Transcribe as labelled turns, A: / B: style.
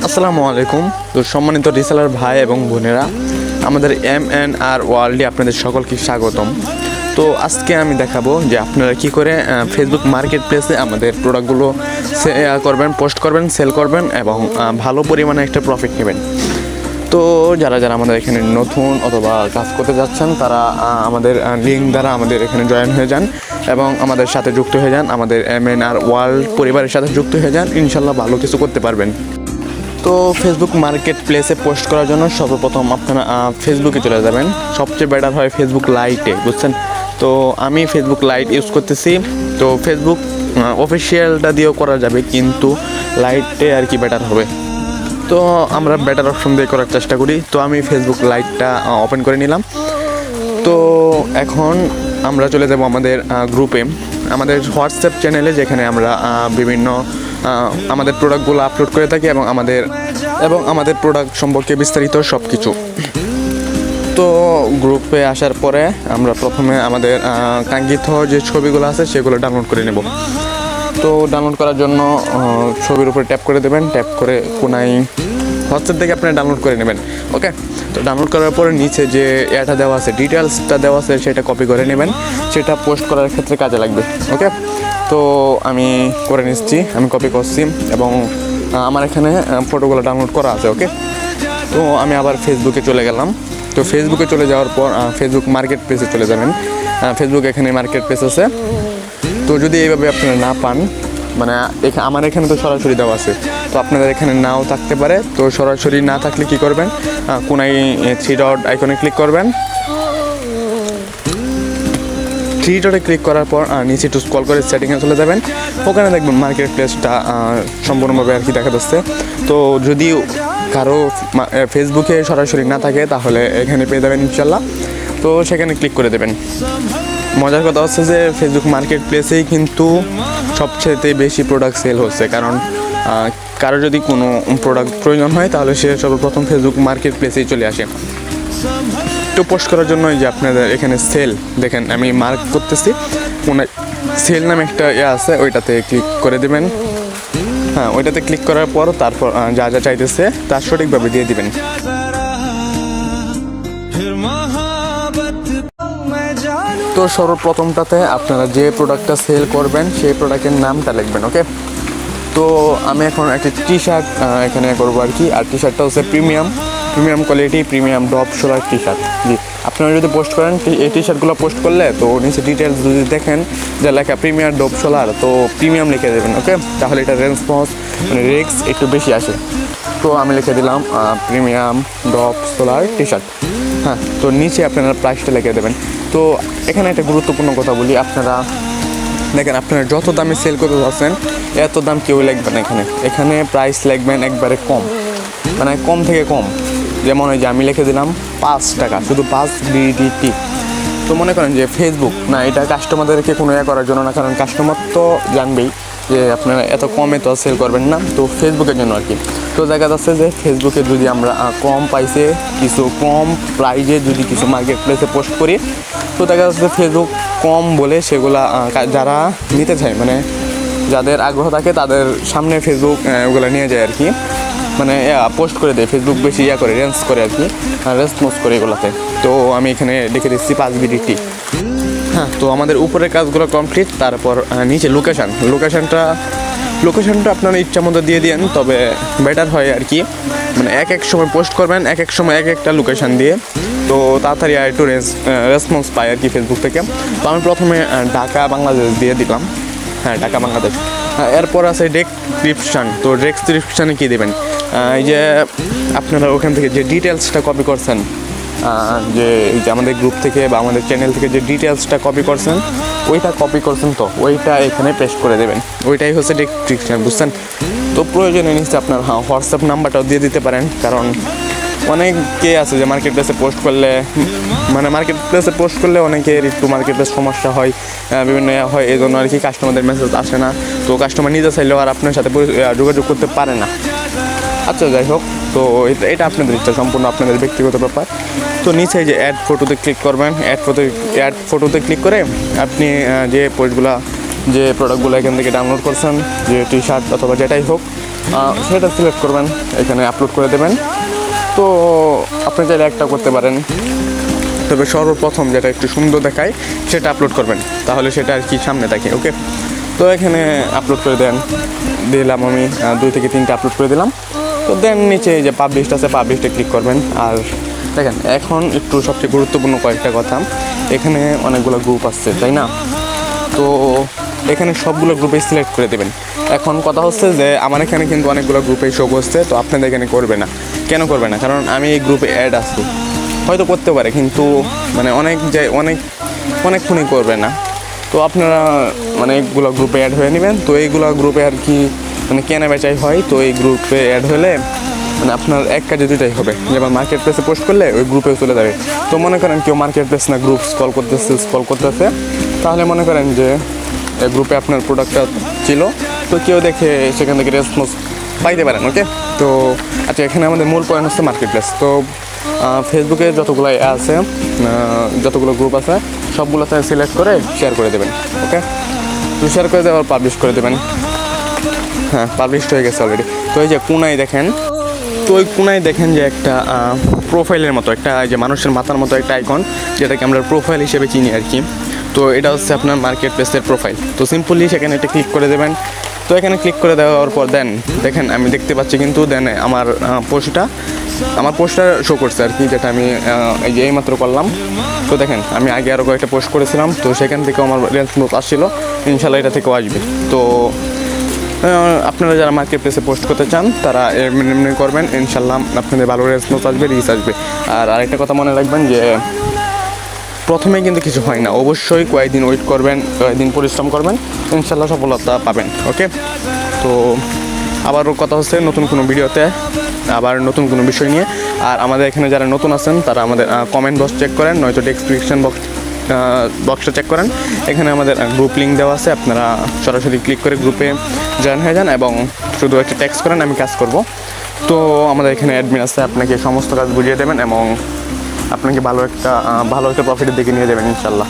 A: আসসালামু আলাইকুম। তো সম্মানিত রিসেলার ভাই এবং বোনেরা, আমাদের MNR ওয়ার্ল্ডে আপনাদের সকলকে স্বাগতম। তো আজকে আমি দেখাবো যে আপনারা কি করে ফেসবুক মার্কেট প্লেসে আমাদের প্রোডাক্টগুলো করবেন, পোস্ট করবেন, সেল করবেন এবং ভালো পরিমাণে একটা প্রফিট নেবেন। তো যারা যারা আমাদের এখানে নতুন অথবা কাজ করতে যাচ্ছেন তারা আমাদের লিঙ্ক দ্বারা আমাদের এখানে জয়েন হয়ে যান এবং আমাদের সাথে যুক্ত হয়ে যান, আমাদের MNR ওয়ার্ল্ড পরিবারের সাথে যুক্ত হয়ে যান। ইনশাল্লাহ ভালো কিছু করতে পারবেন। তো ফেসবুক মার্কেট প্লেসে পোস্ট করার জন্য সর্বপ্রথম আপনারা ফেসবুকে চলে যাবেন। সবচেয়ে বেটার হয় ফেসবুক লাইটে, বুঝছেন? তো আমি ফেসবুক লাইট ইউজ করতেছি। তো ফেসবুক অফিসিয়ালটা দিয়েও করা যাবে, কিন্তু লাইটে আর কি বেটার হবে। তো আমরা বেটার অপশন দিয়ে করার চেষ্টা করি। তো আমি ফেসবুক লাইটটা ওপেন করে নিলাম। তো এখন আমরা চলে যাব আমাদের গ্রুপে, আমাদের হোয়াটসঅ্যাপ চ্যানেলে, যেখানে আমরা বিভিন্ন আমাদের প্রোডাক্টগুলো আপলোড করে থাকি এবং আমাদের প্রোডাক্ট সম্পর্কে বিস্তারিত সব কিছু। তো গ্রুপে আসার পরে আমরা প্রথমে আমাদের কাঙ্ক্ষিত যে ছবিগুলো আছে সেগুলো ডাউনলোড করে নেব। তো ডাউনলোড করার জন্য ছবির উপরে ট্যাপ করে দেবেন, ট্যাপ করে কোনায় হোয়াটসঅ্যাপ থেকে আপনি ডাউনলোড করে নেবেন। ওকে, তো ডাউনলোড করার পরে নিচে যে এটা দেওয়া আছে, ডিটেলসটা দেওয়া আছে, সেটা কপি করে নেবেন, সেটা পোস্ট করার ক্ষেত্রে কাজে লাগবে। ওকে, তো আমি করে নিচ্ছি, আমি কপি করছি এবং আমার এখানে ফটোগুলো ডাউনলোড করা আছে। ওকে, তো আমি আবার ফেসবুকে চলে গেলাম। তো ফেসবুকে চলে যাওয়ার পর ফেসবুক মার্কেট প্লেসে চলে যাবেন। ফেসবুক এখানে মার্কেট প্লেস আছে। তো যদি এইভাবে আপনারা না পান, মানে আমার এখানে তো সরাসরি দেওয়া আছে, তো আপনাদের এখানে নাও থাকতে পারে। তো সরাসরি না থাকলে কি করবেন, কোনায় 3 ডট আইকনে ক্লিক করবেন। 3 ডটে ক্লিক করার পর নিচে একটু স্ক্রল করে সেটিংয়ে চলে যাবেন। ওখানে দেখবেন মার্কেট প্লেসটা সম্পূর্ণভাবে আর কি দেখা যাচ্ছে। তো যদি কারো ফেসবুকে সরাসরি না থাকে তাহলে এখানে পেয়ে যাবেন ইনশাল্লাহ। তো সেখানে ক্লিক করে দেবেন। মজার কথা হচ্ছে যে ফেসবুক মার্কেট প্লেসেই কিন্তু সবচেয়ে বেশি প্রোডাক্ট সেল হচ্ছে, কারণ কারো যদি কোনো প্রোডাক্ট প্রয়োজন হয় তাহলে সে সর্বপ্রথম ফেসবুক মার্কেট প্লেসেই চলে আসে। তো পোস্ট করার জন্য যে আপনাদের এখানে সেল দেখেন, আমি মার্ক করতেছি, কোনো সেল নামে একটা আছে, ওইটাতে ক্লিক করে দেবেন। হ্যাঁ, ওইটাতে ক্লিক করার পর তারপর যা যা চাইতেছে তা সঠিকভাবে দিয়ে দিবেন। তো সর্বপ্রথমটাতে আপনারা যে প্রোডাক্টটা সেল করবেন সেই প্রোডাক্টের নামটা লিখবেন। ওকে, তো আমি এখন একটা টি শার্ট এখানে করবো আর কি। আর টি শার্টটা হচ্ছে প্রিমিয়াম কোয়ালিটি, প্রিমিয়াম ডপ সোলার টি শার্ট। জি, আপনারা যদি পোস্ট করেন এই টি শার্টগুলো পোস্ট করলে, তো নিচে ডিটেলস যদি দেখেন যে লেখা প্রিমিয়াম ডপ সোলার, তো প্রিমিয়াম লিখে দেবেন। ওকে, তাহলে এটা রেসপন্স মানে রেক্স একটু বেশি আসে। তো আমি লিখে দিলাম প্রিমিয়াম ডপ সোলার টি শার্ট। হ্যাঁ, তো নিচে আপনারা প্রাইসটা লিখে দেবেন। তো এখানে একটা গুরুত্বপূর্ণ কথা বলি, আপনারা দেখেন, আপনারা যত দামে সেল করতে যাচ্ছেন এত দাম কেউ লিখবেন না। এখানে প্রাইস লিখবেন একবারে কম, মানে কম থেকে কম। যেমন ওই যে আমি লিখে দিলাম 5 টাকা, শুধু 5 BDT। তো মনে করেন যে ফেসবুক না, এটা কাস্টমারদেরকে কোনো করার জন্য না, কারণ কাস্টমার তো জানবেই যে আপনারা এত কমে তো সেল করবেন না, তো ফেসবুকের জন্য আর কি। তো দেখা যাচ্ছে যে ফেসবুকে যদি আমরা কম পাইছে কিছু কম প্রাইজে যদি কিছু মার্কেট প্লেসে পোস্ট করি, তো দেখা যাচ্ছে ফেসবুক কম বলে সেগুলা যারা নিতে চায়, মানে যাদের আগ্রহ থাকে তাদের সামনে ফেসবুক ওগুলো নিয়ে যায় আর কি, মানে পোস্ট করে দেয়। ফেসবুক বেশি করে রেঞ্জ করে আর কি, রেসপন্স করে এগুলোতে। তো আমি এখানে লিখে দিচ্ছি 5 BDT। হ্যাঁ, তো আমাদের উপরের কাজগুলো কমপ্লিট। তারপর নিচে লোকেশনটা আপনারা ইচ্ছা মতো দিয়ে দিন, তবে বেটার হয় আর কি, মানে এক সময় পোস্ট করবেন, এক সময় একটা লোকেশন দিয়ে, তো তাড়াতাড়ি আর একটু রেসপন্স পাই আর কি ফেসবুক থেকে। তো আমি প্রথমে ঢাকা বাংলাদেশ দিয়ে দিলাম। হ্যাঁ, ঢাকা বাংলাদেশ। এরপর আছে ডেসক্রিপশান। তো ডেসক্রিপশানে কী দেবেন, এই যে আপনারা ওখান থেকে যে ডিটেলসটা কপি করছেন, যে এই যে আমাদের গ্রুপ থেকে বা আমাদের চ্যানেল থেকে যে ডিটেলসটা কপি করছেন, ওইটা কপি করছেন, তো ওইটা এখানে পেস্ট করে দেবেন। ওইটাই হচ্ছে ডেসক্রিপশান, বুঝছেন? তো প্রয়োজনে নিশ্চয়ই আপনার হোয়াটসঅ্যাপ নাম্বারটাও দিয়ে দিতে পারেন, কারণ অনেকে আছে যে মার্কেট প্লেসে পোস্ট করলে অনেকের একটু মার্কেট প্লেস সমস্যা হয়, বিভিন্ন হয়, এই জন্য আর কি কাস্টমারদের মেসেজ আসে না। তো কাস্টমার নিজে চাইলেও আর আপনার সাথে যোগাযোগ করতে পারে না। আচ্ছা, যাই হোক, তো এটা আপনাদের ইচ্ছা, সম্পূর্ণ আপনাদের ব্যক্তিগত ব্যাপার। তো নিচে যে অ্যাড ফটোতে ক্লিক করবেন। অ্যাড ফটোতে ক্লিক করে আপনি যে পোস্টগুলো, যে প্রোডাক্টগুলো এখান থেকে ডাউনলোড করছেন, যে টি শার্ট অথবা যেটাই হোক, সেটা সিলেক্ট করবেন, এখানে আপলোড করে দেবেন। তো আপনি চাইলে একটা করতে পারেন, তবে সর্বপ্রথম যেটা একটু সুন্দর দেখায় সেটা আপলোড করবেন, তাহলে সেটা আর কি সামনে থাকে। ওকে, তো এখানে আপলোড করে দিলাম আমি 2 থেকে 3টে আপলোড করে দিলাম। তো দেন নিচে যে পাবলিশড আছে, পাবলিশডে ক্লিক করবেন। আর দেখেন এখন একটু সবচেয়ে গুরুত্বপূর্ণ কয়েকটা কথা, এখানে অনেকগুলো গ্রুপ আসছে তাই না? তো এখানে সবগুলো গ্রুপে সিলেক্ট করে দেবেন। এখন কথা হচ্ছে যে আমার এখানে কিন্তু অনেকগুলো গ্রুপে শো করছে, তো আপনাদের এখানে করবে না। কেন করবে না? কারণ আমি এই গ্রুপে অ্যাড আছি, হয়তো করতে পারে কিন্তু মানে অনেকক্ষণই করবে না। তো আপনারা মানে এইগুলো গ্রুপে অ্যাড হয়ে নেবেন। তো এইগুলো গ্রুপে আর কি মানে কেনা বেচাই হয়, তো এই গ্রুপে অ্যাড হলে মানে আপনার এক কাজে দুটাই হবে, যেমন মার্কেট প্লেসে পোস্ট করলে ওই গ্রুপেও চলে যাবে। তো মনে করেন কেউ মার্কেট প্লেস না গ্রুপ স্ক্রল করতেছে, তাহলে মনে করেন যে গ্রুপে আপনার প্রোডাক্টটা ছিল, তো কেউ দেখে সেখান থেকে রেসপন্স পাইতে পারেন। ওকে, তো আচ্ছা এখানে আমাদের মূল পয়েন্ট হচ্ছে মার্কেট প্লেস। তো ফেসবুকে যতগুলো আছে, যতগুলো গ্রুপ আছে সবগুলোতে সিলেক্ট করে শেয়ার করে দেবেন। ওকে, তো শেয়ার করে দেওয়ার পাবলিশ করে দেবেন। হ্যাঁ, পাবলিশড হয়ে গেছে অলরেডি। তো এই যে কোনায় দেখেন, তো ওই কোনায় দেখেন যে একটা প্রোফাইলের মতো একটা যে মানুষের মাথার মতো একটা আইকন, যেটাকে আমরা প্রোফাইল হিসেবে চিনি আর কি। তো এটা হচ্ছে আপনার মার্কেট প্লেসের প্রোফাইল। তো সিম্পলি সেখানে এটা ক্লিক করে দেবেন। তো এখানে ক্লিক করে দেওয়ার পর দেন দেখেন আমি দেখতে পাচ্ছি কিন্তু দেন আমার পোস্টটা শো করছে আর কি, যেটা আমি এই যে এইমাত্র করলাম। তো দেখেন আমি আগে আরও কয়েকটা পোস্ট করেছিলাম, তো সেখান থেকেও আমার রেসপন্স আসছিলো, ইনশাল্লাহ এটা থেকেও আসবে। তো আপনারা যারা মার্কেট প্লেসে পোস্ট করতে চান তারা এমনি করবেন, ইনশাল্লাহ আপনাদের ভালো রেসপন্স আসবে, রিচ আসবে। আর আরেকটা কথা মনে রাখবেন যে প্রথমে কিন্তু কিছু হয় না, অবশ্যই কয়েকদিন ওয়েট করবেন, কয়েকদিন পরিশ্রম করবেন, ইনশাল্লাহ সফলতা পাবেন। ওকে, তো আবারও কথা হচ্ছে নতুন কোনো ভিডিওতে, আবার নতুন কোনো বিষয় নিয়ে। আর আমাদের এখানে যারা নতুন আছেন তারা আমাদের কমেন্ট বক্স চেক করেন, নয়তো ডেসক্রিপশন বক্সটা চেক করেন। এখানে আমাদের গ্রুপ লিঙ্ক দেওয়া আছে, আপনারা সরাসরি ক্লিক করে গ্রুপে জয়েন হয়ে যান এবং শুধু একটা টেক্সট করেন, আমি কাজ করব। তো আমাদের এখানে অ্যাডমিন আছে, আপনাকে সমস্ত কাজ বুঝিয়ে দেবেন এবং আপনাকে ভালো একটা প্রফিটের দিকে নিয়ে যাবেন ইনশাল্লাহ।